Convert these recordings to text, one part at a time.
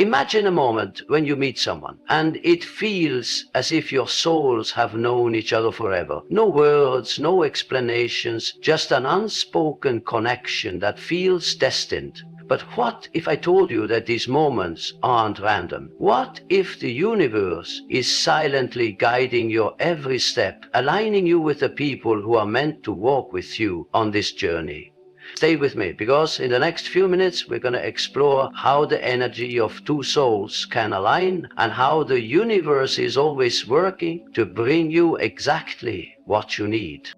Imagine a moment when you meet someone and it feels as if your souls have known each other forever. No words, no explanations, just an unspoken connection that feels destined. But what if I told you that these moments aren't random? What if the universe is silently guiding your every step, aligning you with the people who are meant to walk with you on this journey? Stay with me, because in the next few minutes we're going to explore how the energy of two souls can align and how the universe is always working to bring you exactly what you need.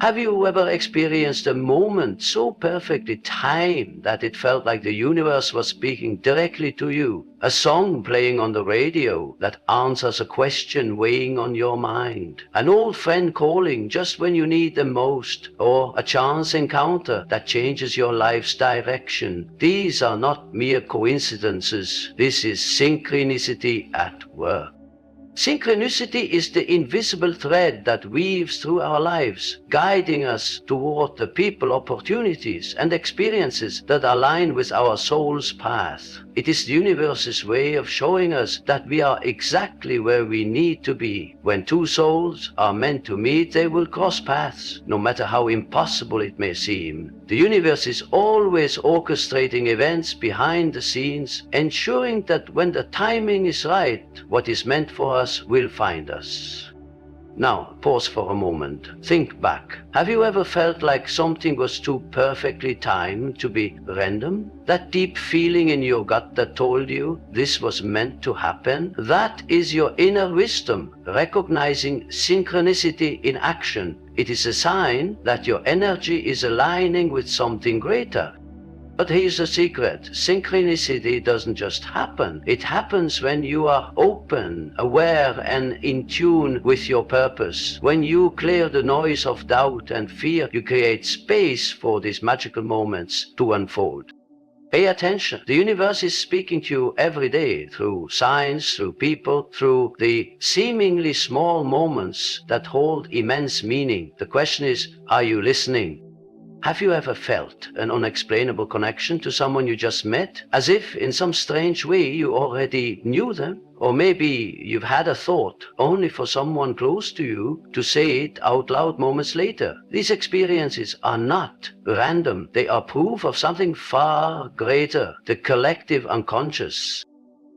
Have you ever experienced a moment so perfectly timed that it felt like the universe was speaking directly to you? A song playing on the radio that answers a question weighing on your mind? An old friend calling just when you need them most? Or a chance encounter that changes your life's direction? These are not mere coincidences. This is synchronicity at work. Synchronicity is the invisible thread that weaves through our lives, guiding us toward the people, opportunities, and experiences that align with our soul's path. It is the universe's way of showing us that we are exactly where we need to be. When two souls are meant to meet, they will cross paths, no matter how impossible it may seem. The universe is always orchestrating events behind the scenes, ensuring that when the timing is right, what is meant for us will find us. Now, pause for a moment. Think back. Have you ever felt like something was too perfectly timed to be random? That deep feeling in your gut that told you this was meant to happen? That is your inner wisdom recognizing synchronicity in action. It is a sign that your energy is aligning with something greater. But here's a secret. Synchronicity doesn't just happen. It happens when you are open, aware, and in tune with your purpose. When you clear the noise of doubt and fear, you create space for these magical moments to unfold. Pay attention. The universe is speaking to you every day through signs, through people, through the seemingly small moments that hold immense meaning. The question is, are you listening? Have you ever felt an unexplainable connection to someone you just met? As if in some strange way you already knew them? Or maybe you've had a thought only for someone close to you to say it out loud moments later. These experiences are not random. They are proof of something far greater, the collective unconscious.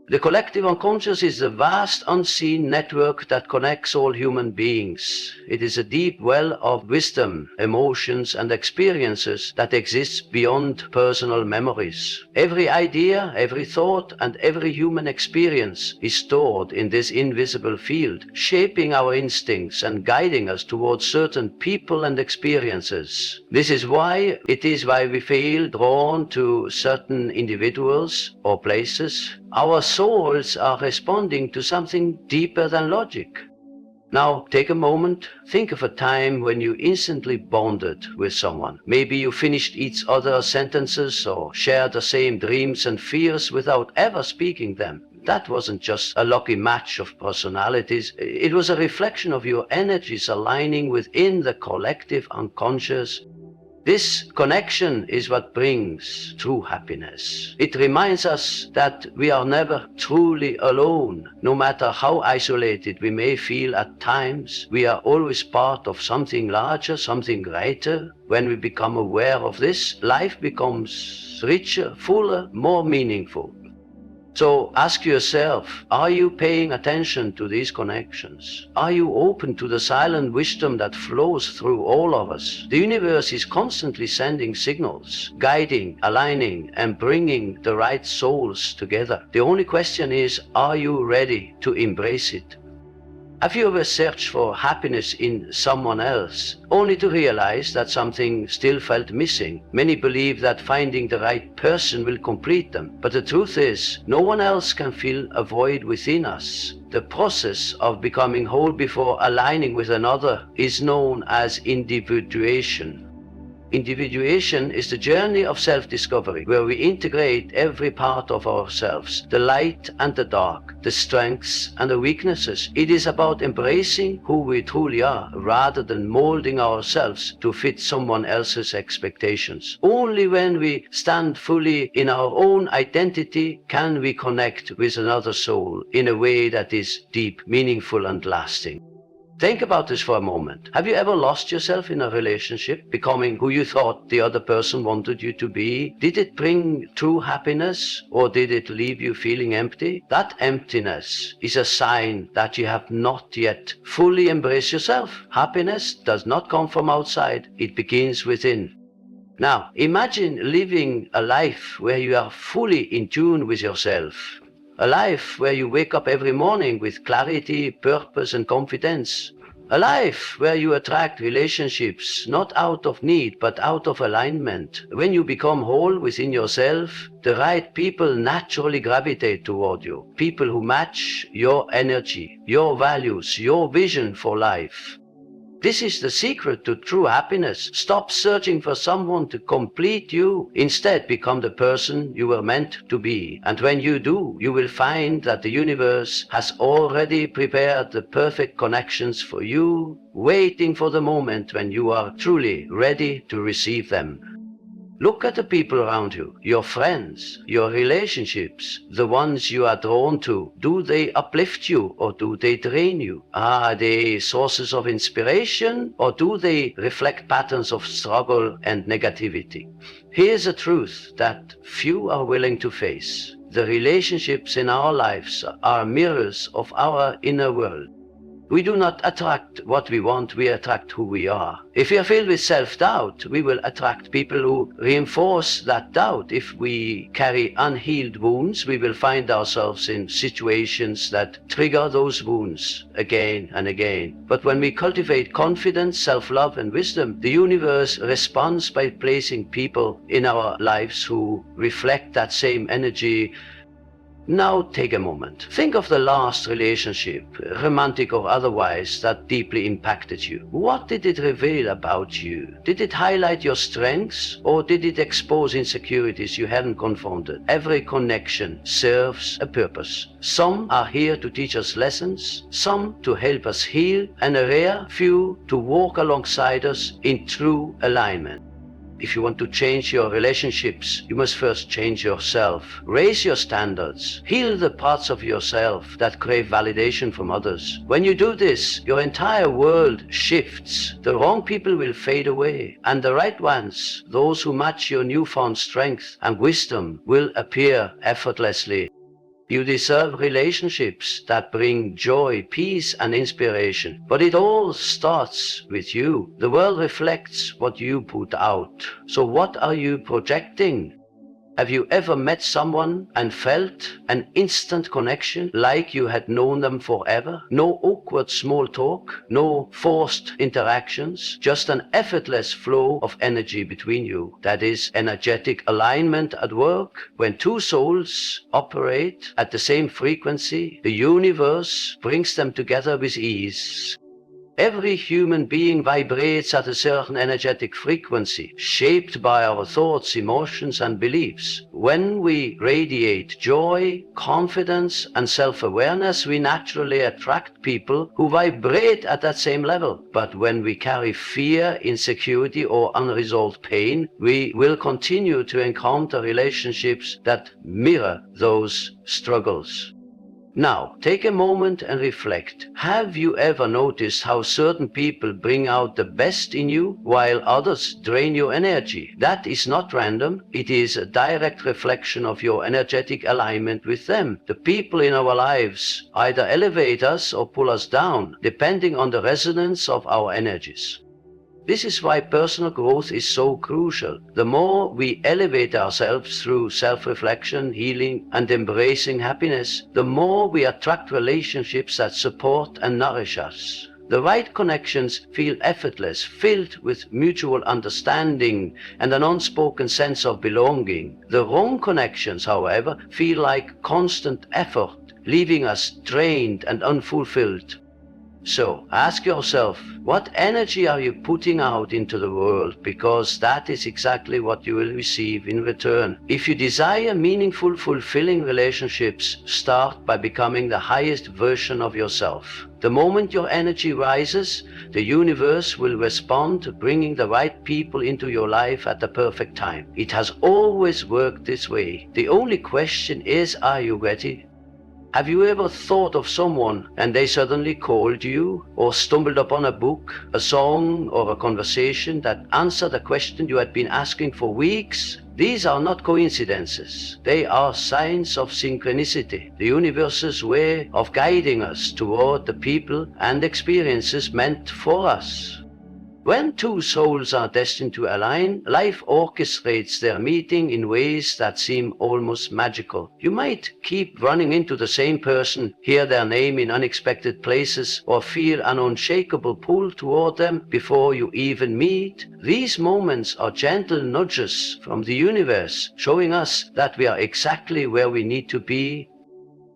The collective unconscious is a vast unseen network that connects all human beings. It is a deep well of wisdom, emotions, and experiences that exists beyond personal memories. Every idea, every thought, and every human experience is stored in this invisible field, shaping our instincts and guiding us towards certain people and experiences. This is why we feel drawn to certain individuals or places. Our souls are responding to something deeper than logic. Now, take a moment, think of a time when you instantly bonded with someone. Maybe you finished each other's sentences or shared the same dreams and fears without ever speaking them. That wasn't just a lucky match of personalities. It was a reflection of your energies aligning within the collective unconscious. This connection is what brings true happiness. It reminds us that we are never truly alone. No matter how isolated we may feel at times, we are always part of something larger, something greater. When we become aware of this, life becomes richer, fuller, more meaningful. So ask yourself, are you paying attention to these connections? Are you open to the silent wisdom that flows through all of us? The universe is constantly sending signals, guiding, aligning, and bringing the right souls together. The only question is, are you ready to embrace it? Have you ever searched for happiness in someone else, only to realize that something still felt missing? Many believe that finding the right person will complete them, but the truth is, no one else can fill a void within us. The process of becoming whole before aligning with another is known as individuation. Individuation is the journey of self-discovery, where we integrate every part of ourselves, the light and the dark, the strengths and the weaknesses. It is about embracing who we truly are, rather than molding ourselves to fit someone else's expectations. Only when we stand fully in our own identity can we connect with another soul in a way that is deep, meaningful, and lasting. Think about this for a moment. Have you ever lost yourself in a relationship, becoming who you thought the other person wanted you to be? Did it bring true happiness, or did it leave you feeling empty? That emptiness is a sign that you have not yet fully embraced yourself. Happiness does not come from outside, it begins within. Now, imagine living a life where you are fully in tune with yourself. A life where you wake up every morning with clarity, purpose, and confidence. A life where you attract relationships not out of need but out of alignment. When you become whole within yourself, the right people naturally gravitate toward you. People who match your energy, your values, your vision for life. This is the secret to true happiness. Stop searching for someone to complete you. Instead, become the person you were meant to be. And when you do, you will find that the universe has already prepared the perfect connections for you, waiting for the moment when you are truly ready to receive them. Look at the people around you, your friends, your relationships, the ones you are drawn to. Do they uplift you, or do they drain you? Are they sources of inspiration, or do they reflect patterns of struggle and negativity? Here's a truth that few are willing to face. The relationships in our lives are mirrors of our inner world. We do not attract what we want, we attract who we are. If we are filled with self-doubt, we will attract people who reinforce that doubt. If we carry unhealed wounds, we will find ourselves in situations that trigger those wounds again and again. But when we cultivate confidence, self-love, and wisdom, the universe responds by placing people in our lives who reflect that same energy. Now take a moment. Think of the last relationship, romantic or otherwise, that deeply impacted you. What did it reveal about you? Did it highlight your strengths, or did it expose insecurities you hadn't confronted? Every connection serves a purpose. Some are here to teach us lessons, some to help us heal, and a rare few to walk alongside us in true alignment. If you want to change your relationships, you must first change yourself. Raise your standards. Heal the parts of yourself that crave validation from others. When you do this, your entire world shifts. The wrong people will fade away, and the right ones, those who match your newfound strength and wisdom, will appear effortlessly. You deserve relationships that bring joy, peace, and inspiration. But it all starts with you. The world reflects what you put out. So what are you projecting? Have you ever met someone and felt an instant connection, like you had known them forever? No awkward small talk, no forced interactions, just an effortless flow of energy between you. That is energetic alignment at work. When two souls operate at the same frequency, the universe brings them together with ease. Every human being vibrates at a certain energetic frequency, shaped by our thoughts, emotions, and beliefs. When we radiate joy, confidence, and self-awareness, we naturally attract people who vibrate at that same level. But when we carry fear, insecurity, or unresolved pain, we will continue to encounter relationships that mirror those struggles. Now, take a moment and reflect. Have you ever noticed how certain people bring out the best in you while others drain your energy? That is not random. It is a direct reflection of your energetic alignment with them. The people in our lives either elevate us or pull us down, depending on the resonance of our energies. This is why personal growth is so crucial. The more we elevate ourselves through self-reflection, healing, and embracing happiness, the more we attract relationships that support and nourish us. The right connections feel effortless, filled with mutual understanding and an unspoken sense of belonging. The wrong connections, however, feel like constant effort, leaving us drained and unfulfilled. So ask yourself, what energy are you putting out into the world? Because that is exactly what you will receive in return. If you desire meaningful, fulfilling relationships, start by becoming the highest version of yourself. The moment your energy rises, the universe will respond, bringing the right people into your life at the perfect time. It has always worked this way. The only question is, are you ready? Have you ever thought of someone and they suddenly called you, or stumbled upon a book, a song, or a conversation that answered a question you had been asking for weeks? These are not coincidences. They are signs of synchronicity, the universe's way of guiding us toward the people and experiences meant for us. When two souls are destined to align, life orchestrates their meeting in ways that seem almost magical. You might keep running into the same person, hear their name in unexpected places, or feel an unshakable pull toward them before you even meet. These moments are gentle nudges from the universe, showing us that we are exactly where we need to be.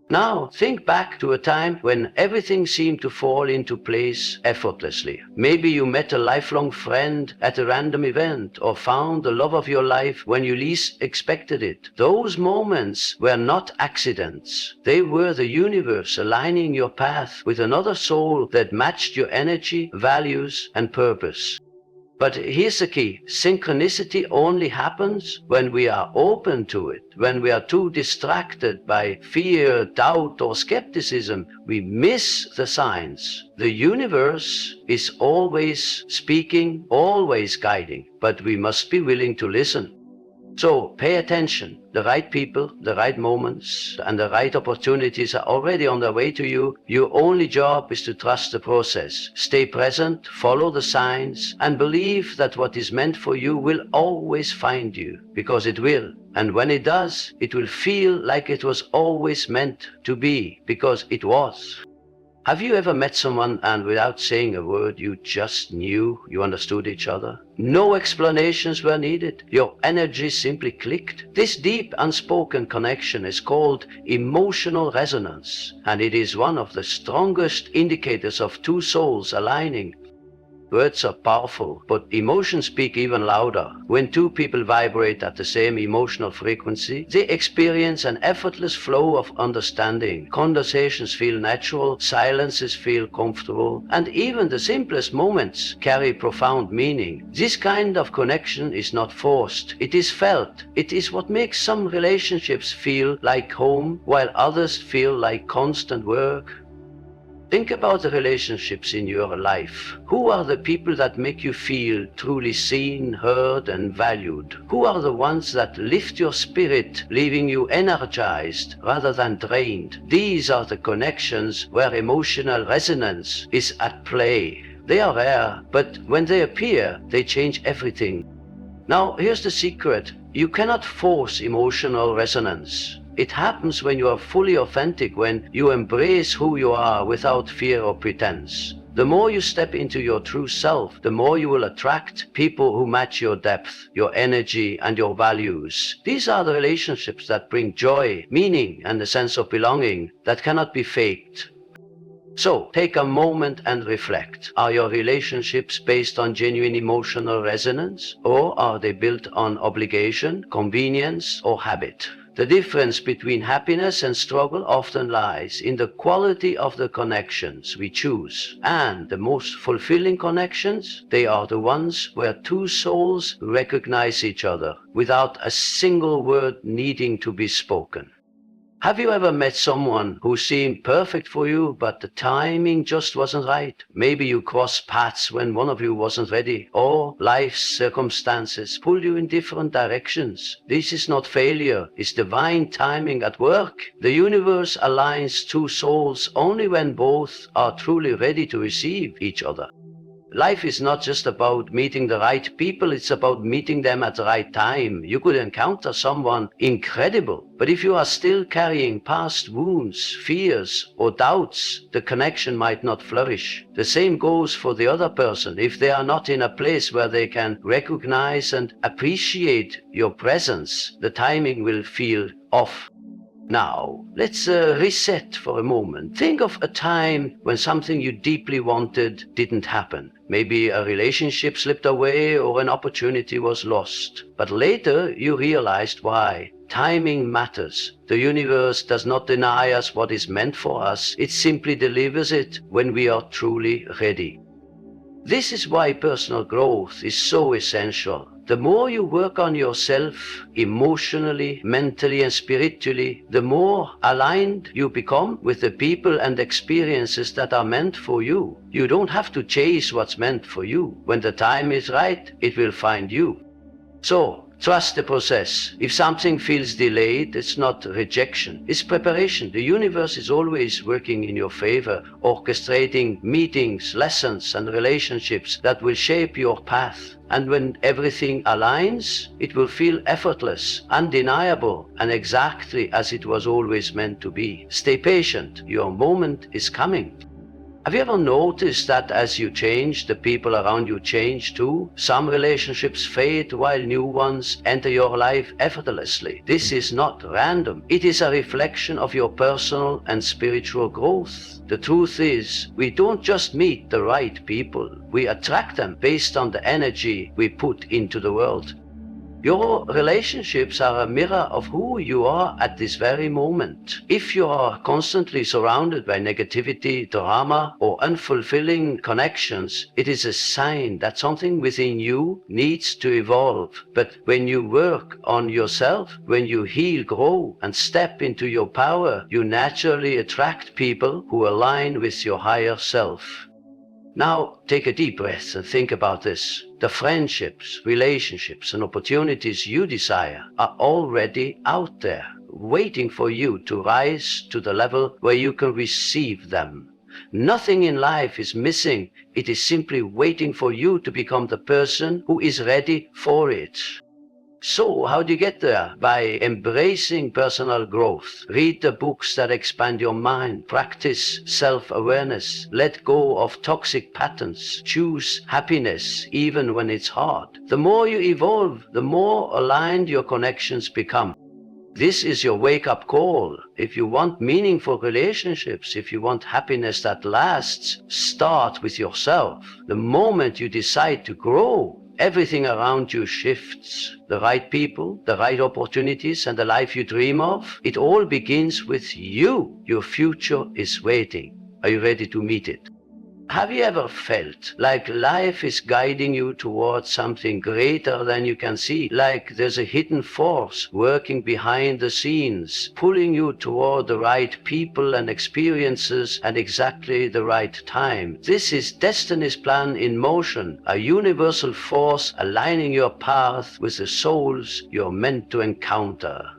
Now, think back to a time when everything seemed to fall into place effortlessly. Maybe you met a lifelong friend at a random event, or found the love of your life when you least expected it. Those moments were not accidents. They were the universe aligning your path with another soul that matched your energy, values, and purpose. But here's the key. Synchronicity only happens when we are open to it. When we are too distracted by fear, doubt, or skepticism, we miss the signs. The universe is always speaking, always guiding, but we must be willing to listen. So pay attention. The right people, the right moments, and the right opportunities are already on their way to you. Your only job is to trust the process. Stay present, follow the signs, and believe that what is meant for you will always find you, because it will. And when it does, it will feel like it was always meant to be, because it was. Have you ever met someone and without saying a word, you just knew you understood each other? No explanations were needed. Your energy simply clicked. This deep unspoken connection is called emotional resonance, and it is one of the strongest indicators of two souls aligning. Words are powerful, but emotions speak even louder. When two people vibrate at the same emotional frequency, they experience an effortless flow of understanding. Conversations feel natural, silences feel comfortable, and even the simplest moments carry profound meaning. This kind of connection is not forced, it is felt. It is what makes some relationships feel like home, while others feel like constant work. Think about the relationships in your life. Who are the people that make you feel truly seen, heard, and valued? Who are the ones that lift your spirit, leaving you energized rather than drained? These are the connections where emotional resonance is at play. They are rare, but when they appear, they change everything. Now, here's the secret. You cannot force emotional resonance. It happens when you are fully authentic, when you embrace who you are without fear or pretense. The more you step into your true self, the more you will attract people who match your depth, your energy, and your values. These are the relationships that bring joy, meaning, and a sense of belonging that cannot be faked. So, take a moment and reflect. Are your relationships based on genuine emotional resonance, or are they built on obligation, convenience, or habit? The difference between happiness and struggle often lies in the quality of the connections we choose. And the most fulfilling connections, they are the ones where two souls recognize each other without a single word needing to be spoken. Have you ever met someone who seemed perfect for you, but the timing just wasn't right? Maybe you crossed paths when one of you wasn't ready, or life's circumstances pulled you in different directions. This is not failure, it's divine timing at work. The universe aligns two souls only when both are truly ready to receive each other. Life is not just about meeting the right people, it's about meeting them at the right time. You could encounter someone incredible, but if you are still carrying past wounds, fears, or doubts, the connection might not flourish. The same goes for the other person. If they are not in a place where they can recognize and appreciate your presence, the timing will feel off. Now, let's reset for a moment. Think of a time when something you deeply wanted didn't happen. Maybe a relationship slipped away or an opportunity was lost. But later you realized why. Timing matters. The universe does not deny us what is meant for us. It simply delivers it when we are truly ready. This is why personal growth is so essential. The more you work on yourself, emotionally, mentally, and spiritually, the more aligned you become with the people and experiences that are meant for you. You don't have to chase what's meant for you. When the time is right, it will find you. So, trust the process. If something feels delayed, it's not rejection, it's preparation. The universe is always working in your favor, orchestrating meetings, lessons, and relationships that will shape your path. And when everything aligns, it will feel effortless, undeniable, and exactly as it was always meant to be. Stay patient, your moment is coming. Have you ever noticed that as you change, the people around you change too? Some relationships fade while new ones enter your life effortlessly. This is not random. It is a reflection of your personal and spiritual growth. The truth is, we don't just meet the right people. We attract them based on the energy we put into the world. Your relationships are a mirror of who you are at this very moment. If you are constantly surrounded by negativity, drama, or unfulfilling connections, it is a sign that something within you needs to evolve. But when you work on yourself, when you heal, grow, and step into your power, you naturally attract people who align with your higher self. Now take a deep breath and think about this. The friendships, relationships, and opportunities you desire are already out there, waiting for you to rise to the level where you can receive them. Nothing in life is missing. It is simply waiting for you to become the person who is ready for it. So, how do you get there? By embracing personal growth. Read the books that expand your mind. Practice self-awareness. Let go of toxic patterns. Choose happiness, even when it's hard. The more you evolve, the more aligned your connections become. This is your wake-up call. If you want meaningful relationships, if you want happiness that lasts, start with yourself. The moment you decide to grow, everything around you shifts. The right people, the right opportunities, and the life you dream of, it all begins with you. Your future is waiting. Are you ready to meet it? Have you ever felt like life is guiding you towards something greater than you can see? Like there's a hidden force working behind the scenes, pulling you toward the right people and experiences at exactly the right time. This is destiny's plan in motion, a universal force aligning your path with the souls you're meant to encounter.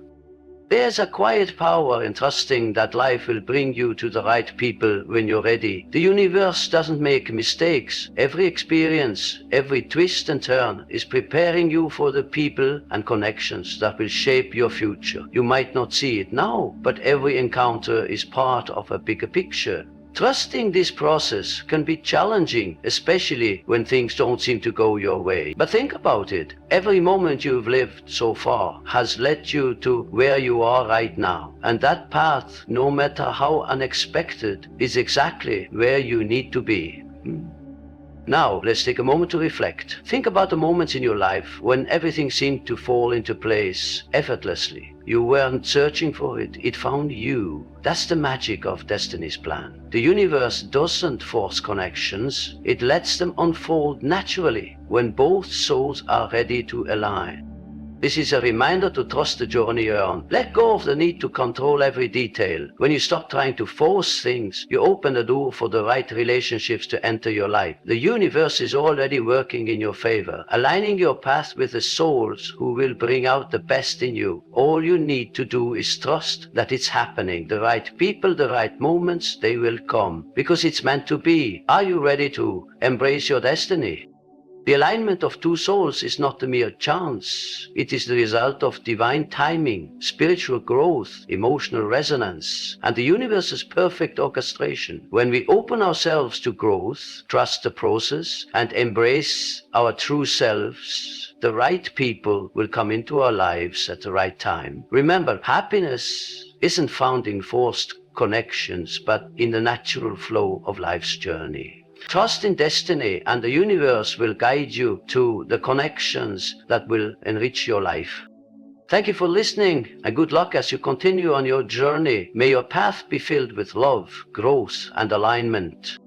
There's a quiet power in trusting that life will bring you to the right people when you're ready. The universe doesn't make mistakes. Every experience, every twist and turn is preparing you for the people and connections that will shape your future. You might not see it now, but every encounter is part of a bigger picture. Trusting this process can be challenging, especially when things don't seem to go your way. But think about it. Every moment you've lived so far has led you to where you are right now. And that path, no matter how unexpected, is exactly where you need to be. Now, let's take a moment to reflect. Think about the moments in your life when everything seemed to fall into place effortlessly. You weren't searching for it, it found you. That's the magic of destiny's plan. The universe doesn't force connections, it lets them unfold naturally when both souls are ready to align. This is a reminder to trust the journey you're on. Let go of the need to control every detail. When you stop trying to force things, you open the door for the right relationships to enter your life. The universe is already working in your favor, aligning your path with the souls who will bring out the best in you. All you need to do is trust that it's happening. The right people, the right moments, they will come. Because it's meant to be. Are you ready to embrace your destiny? The alignment of two souls is not a mere chance. It is the result of divine timing, spiritual growth, emotional resonance, and the universe's perfect orchestration. When we open ourselves to growth, trust the process, and embrace our true selves, the right people will come into our lives at the right time. Remember, happiness isn't found in forced connections, but in the natural flow of life's journey. Trust in destiny, and the universe will guide you to the connections that will enrich your life. Thank you for listening, and good luck as you continue on your journey. May your path be filled with love, growth, and alignment.